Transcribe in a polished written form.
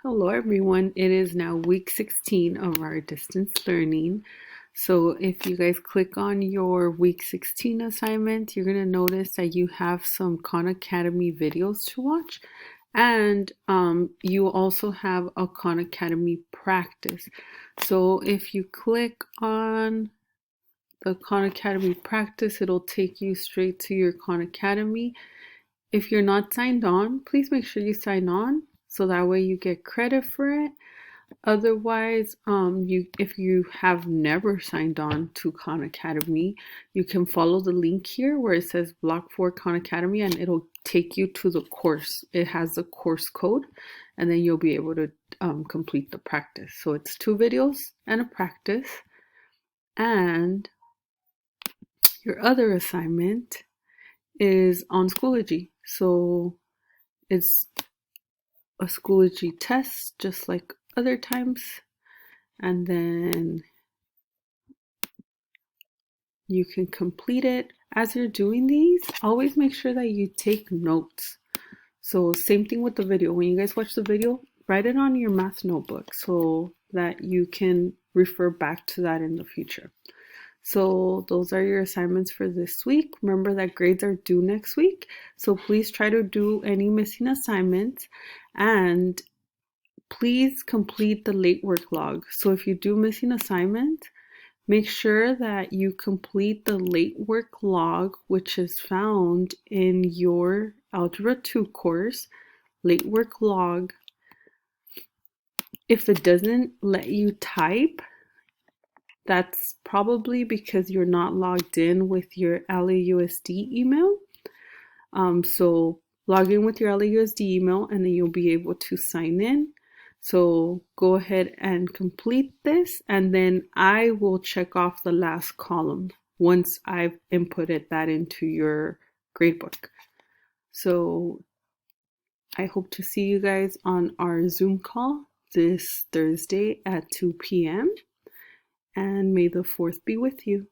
Hello everyone, it is now week 16 of our distance learning. So if you guys click on your week 16 assignment, you're going to notice that you have some Khan Academy videos to watch, and you also have a Khan Academy practice. So if you click on the Khan Academy practice, it'll take you straight to your Khan Academy. If you're not signed on, please make sure you sign on so that way you get credit for it. Otherwise, if you have never signed on to Khan Academy, you can follow the link here where it says Block 4 Khan Academy, and it'll take you to the course. It has the course code, and then you'll be able to complete the practice. So it's 2 videos and a practice. And your other assignment is on Schoology. So it's a Schoology test just like other times, and then you can complete it. As you're doing these, always make sure that you take notes. So same thing with the video. When you guys watch the video, write it on your math notebook so that you can refer back to that in the future. So those are your assignments for this week. Remember that grades are due next week, so please try to do any missing assignments, and please complete the late work log. So if you do missing assignments, make sure that you complete the late work log, which is found in your Algebra 2 course, late work log. If it doesn't let you type, that's probably because you're not logged in with your LAUSD email. So log in with your LAUSD email and then you'll be able to sign in. So go ahead and complete this, and then I will check off the last column once I've inputted that into your gradebook. So I hope to see you guys on our Zoom call this Thursday at 2 p.m. and may the 4th be with you.